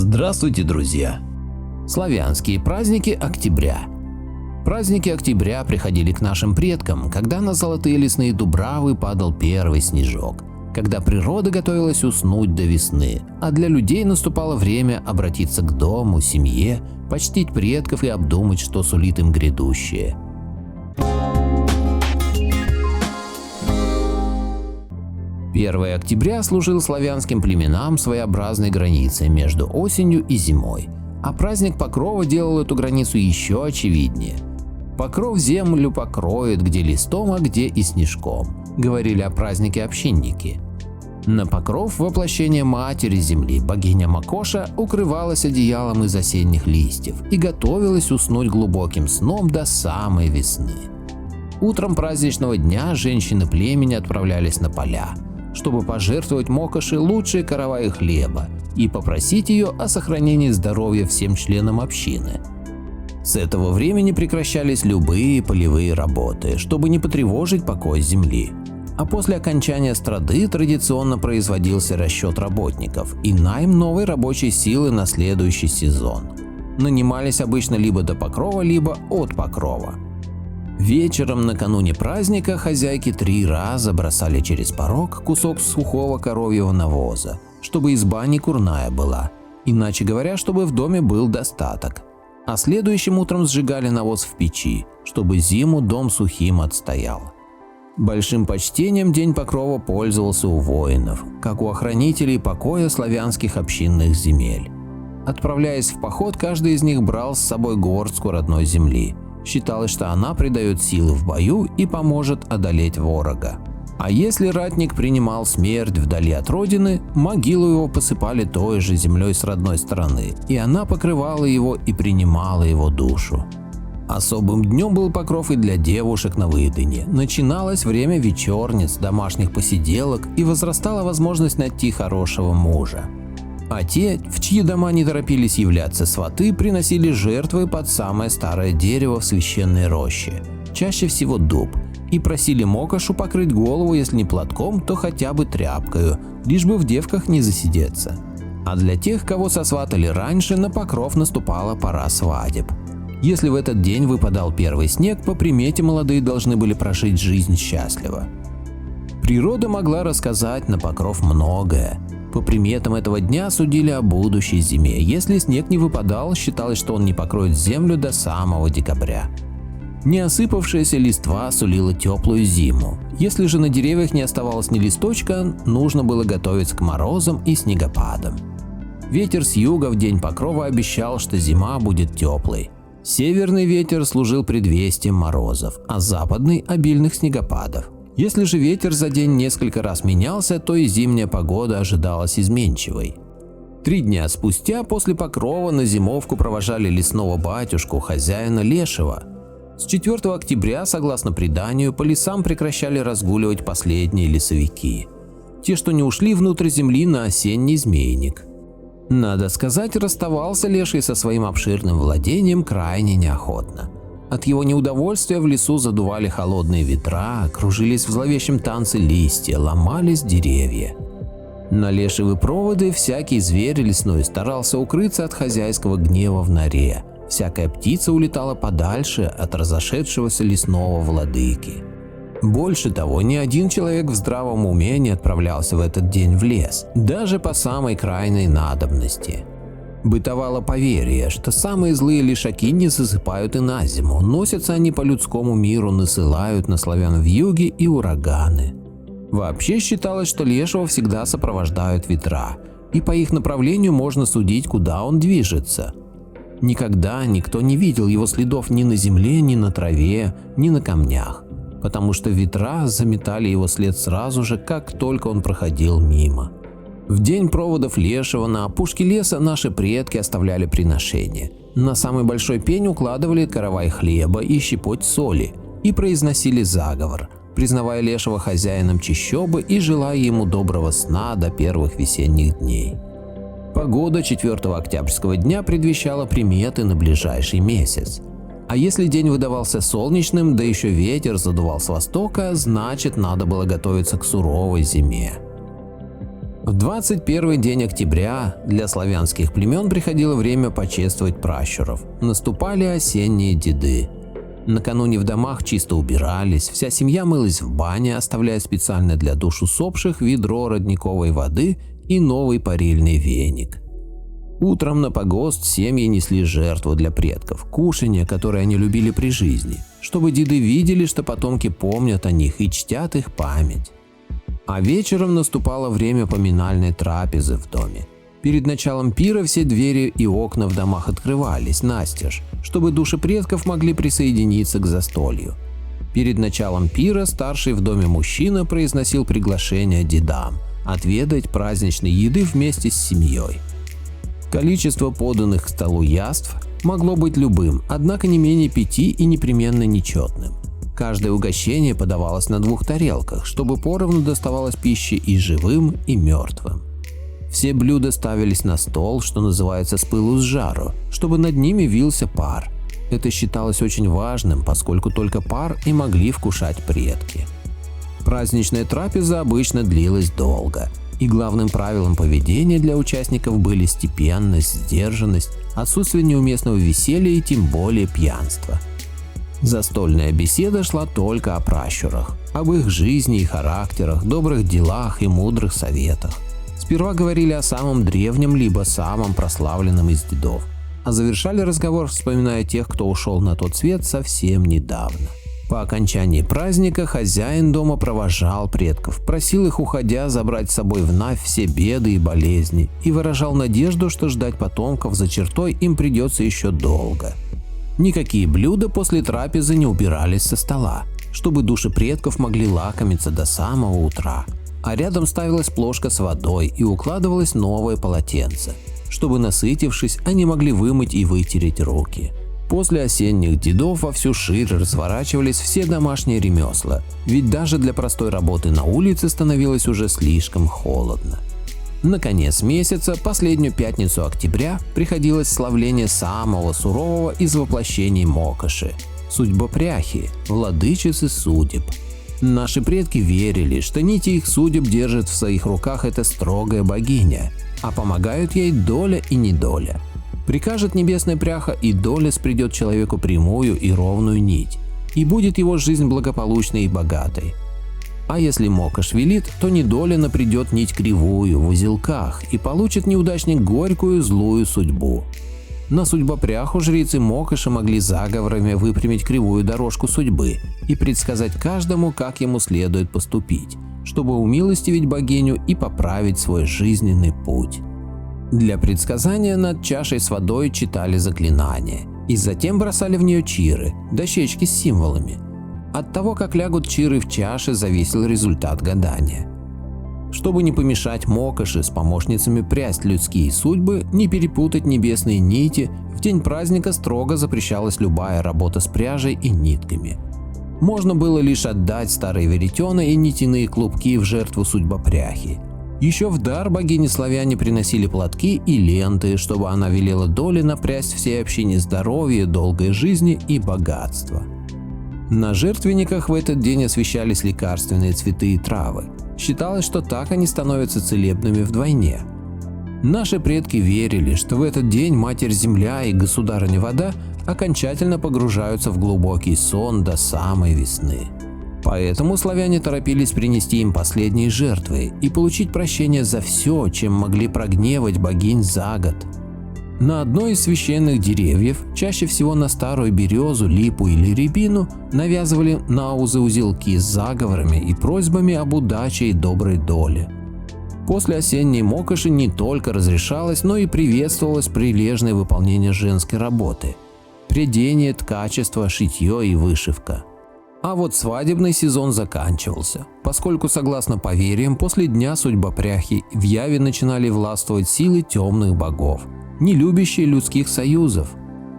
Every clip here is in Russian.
Здравствуйте, друзья! Славянские праздники октября. Праздники октября приходили к нашим предкам, когда на золотые лесные дубравы падал первый снежок, когда природа готовилась уснуть до весны, а для людей наступало время обратиться к дому, семье, почтить предков и обдумать, что сулит им грядущее. 1 октября служил славянским племенам своеобразной границей между осенью и зимой, а праздник Покрова делал эту границу еще очевиднее. «Покров землю покроет, где листом, а где и снежком», — говорили о празднике общинники. На Покров воплощение матери земли, богиня Макоша, укрывалась одеялом из осенних листьев и готовилась уснуть глубоким сном до самой весны. Утром праздничного дня женщины племени отправлялись на поля, чтобы пожертвовать Мокоши лучшие караваи хлеба и попросить ее о сохранении здоровья всем членам общины. С этого времени прекращались любые полевые работы, чтобы не потревожить покой земли. А после окончания страды традиционно производился расчет работников и найм новой рабочей силы на следующий сезон. Нанимались обычно либо до Покрова, либо от Покрова. Вечером накануне праздника хозяйки 3 раза бросали через порог кусок сухого коровьего навоза, чтобы изба не курная была, иначе говоря, чтобы в доме был достаток. А следующим утром сжигали навоз в печи, чтобы зиму дом сухим отстоял. Большим почтением День Покрова пользовался у воинов, как у охранителей покоя славянских общинных земель. Отправляясь в поход, каждый из них брал с собой горстку родной земли. Считалось, что она придает силы в бою и поможет одолеть ворога. А если ратник принимал смерть вдали от родины, могилу его посыпали той же землей с родной стороны, и она покрывала его и принимала его душу. Особым днем был Покров и для девушек на выданье. Начиналось время вечерниц, домашних посиделок, и возрастала возможность найти хорошего мужа. А те, в чьи дома не торопились являться сваты, приносили жертвы под самое старое дерево в священной роще, чаще всего дуб, и просили Мокошу покрыть голову, если не платком, то хотя бы тряпкою, лишь бы в девках не засидеться. А для тех, кого сосватали раньше, на Покров наступала пора свадеб. Если в этот день выпадал первый снег, по примете молодые должны были прожить жизнь счастливо. Природа могла рассказать на Покров многое. По приметам этого дня судили о будущей зиме. Если снег не выпадал, считалось, что он не покроет землю до самого декабря. Неосыпавшаяся листва сулила теплую зиму. Если же на деревьях не оставалось ни листочка, нужно было готовиться к морозам и снегопадам. Ветер с юга в день Покрова обещал, что зима будет теплой. Северный ветер служил предвестием морозов, а западный – обильных снегопадов. Если же ветер за день несколько раз менялся, то и зимняя погода ожидалась изменчивой. 3 дня спустя после Покрова на зимовку провожали лесного батюшку, хозяина Лешего. С 4 октября, согласно преданию, по лесам прекращали разгуливать последние лесовики. Те, что не ушли внутрь земли на осенний змейник. Надо сказать, расставался Леший со своим обширным владением крайне неохотно. От его неудовольствия в лесу задували холодные ветра, кружились в зловещем танце листья, ломались деревья. На лешевы проводы всякий зверь лесной старался укрыться от хозяйского гнева в норе. Всякая птица улетала подальше от разошедшегося лесного владыки. Больше того, ни один человек в здравом уме не отправлялся в этот день в лес, даже по самой крайней надобности. Бытовало поверье, что самые злые лишаки не засыпают и на зиму, носятся они по людскому миру, насылают на славян вьюги и ураганы. Вообще считалось, что Лешего всегда сопровождают ветра, и по их направлению можно судить, куда он движется. Никогда никто не видел его следов ни на земле, ни на траве, ни на камнях, потому что ветра заметали его след сразу же, как только он проходил мимо. В день проводов Лешего на опушке леса наши предки оставляли приношения. На самый большой пень укладывали каравай хлеба и щепоть соли и произносили заговор, признавая Лешего хозяином чащобы и желая ему доброго сна до первых весенних дней. Погода 4 октябрьского дня предвещала приметы на ближайший месяц. А если день выдавался солнечным, да еще ветер задувал с востока, значит, надо было готовиться к суровой зиме. В 21 день октября для славянских племен приходило время почествовать пращуров. Наступали осенние деды. Накануне в домах чисто убирались, вся семья мылась в бане, оставляя специально для душ усопших ведро родниковой воды и новый парильный веник. Утром на погост семьи несли жертву для предков, кушанье, которое они любили при жизни, чтобы деды видели, что потомки помнят о них и чтят их память. А вечером наступало время поминальной трапезы в доме. Перед началом пира все двери и окна в домах открывались настежь, чтобы души предков могли присоединиться к застолью. Перед началом пира старший в доме мужчина произносил приглашение дедам отведать праздничной еды вместе с семьей. Количество поданных к столу яств могло быть любым, однако не менее 5 и непременно нечетным. Каждое угощение подавалось на 2 тарелках, чтобы поровну доставалось пищи и живым, и мертвым. Все блюда ставились на стол, что называется, с пылу с жару, чтобы над ними вился пар. Это считалось очень важным, поскольку только пар и могли вкушать предки. Праздничная трапеза обычно длилась долго, и главным правилом поведения для участников были степенность, сдержанность, отсутствие неуместного веселья и тем более пьянства. Застольная беседа шла только о пращурах, об их жизни и характерах, добрых делах и мудрых советах. Сперва говорили о самом древнем либо самом прославленном из дедов, а завершали разговор, вспоминая тех, кто ушел на тот свет совсем недавно. По окончании праздника хозяин дома провожал предков, просил их, уходя, забрать с собой в Навь все беды и болезни и выражал надежду, что ждать потомков за чертой им придется еще долго. Никакие блюда после трапезы не убирались со стола, чтобы души предков могли лакомиться до самого утра, а рядом ставилась плошка с водой и укладывалось новое полотенце, чтобы, насытившись, они могли вымыть и вытереть руки. После осенних дедов во всю ширь разворачивались все домашние ремесла, ведь даже для простой работы на улице становилось уже слишком холодно. На конец месяца, последнюю пятницу октября, приходилось славление самого сурового из воплощений Мокоши – судьбопряхи, владычицы судеб. Наши предки верили, что нити их судеб держит в своих руках эта строгая богиня, а помогают ей доля и недоля. Прикажет небесная пряха, и доля спредет человеку прямую и ровную нить, и будет его жизнь благополучной и богатой. А если Мокош велит, то недоля придет нить кривую в узелках, и получит неудачник горькую злую судьбу. На судьбопряху жрицы Мокоша могли заговорами выпрямить кривую дорожку судьбы и предсказать каждому, как ему следует поступить, чтобы умилостивить богиню и поправить свой жизненный путь. Для предсказания над чашей с водой читали заклинания и затем бросали в нее чиры, дощечки с символами. От того, как лягут чиры в чаше, зависел результат гадания. Чтобы не помешать Мокоши с помощницами прясть людские судьбы, не перепутать небесные нити, в день праздника строго запрещалась любая работа с пряжей и нитками. Можно было лишь отдать старые веретена и нитяные клубки в жертву судьбопряхи. Еще в дар богини славяне приносили платки и ленты, чтобы она велела доле напрясть всей общине здоровья, долгой жизни и богатства. На жертвенниках в этот день освящались лекарственные цветы и травы. Считалось, что так они становятся целебными вдвойне. Наши предки верили, что в этот день Матерь-Земля и Государыня-Вода окончательно погружаются в глубокий сон до самой весны. Поэтому славяне торопились принести им последние жертвы и получить прощение за все, чем могли прогневать богинь за год. На одной из священных деревьев, чаще всего на старую березу, липу или рябину, навязывали на узелки с заговорами и просьбами об удаче и доброй доле. После осенней Мокоши не только разрешалось, но и приветствовалось прилежное выполнение женской работы – прядение, ткачество, шитье и вышивка. А вот свадебный сезон заканчивался, поскольку, согласно поверьям, после дня судьбопряхи в Яве начинали властвовать силы темных богов, не любящие людских союзов.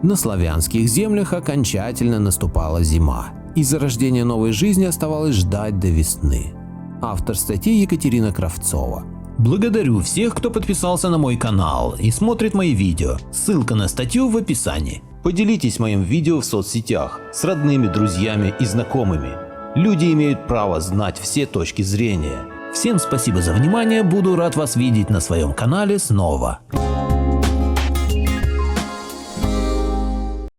На славянских землях окончательно наступала зима, и зарождение новой жизни оставалось ждать до весны. Автор статьи Екатерина Кравцова. Благодарю всех, кто подписался на мой канал и смотрит мои видео. Ссылка на статью в описании. Поделитесь моим видео в соцсетях с родными, друзьями и знакомыми. Люди имеют право знать все точки зрения. Всем спасибо за внимание, буду рад вас видеть на своем канале снова.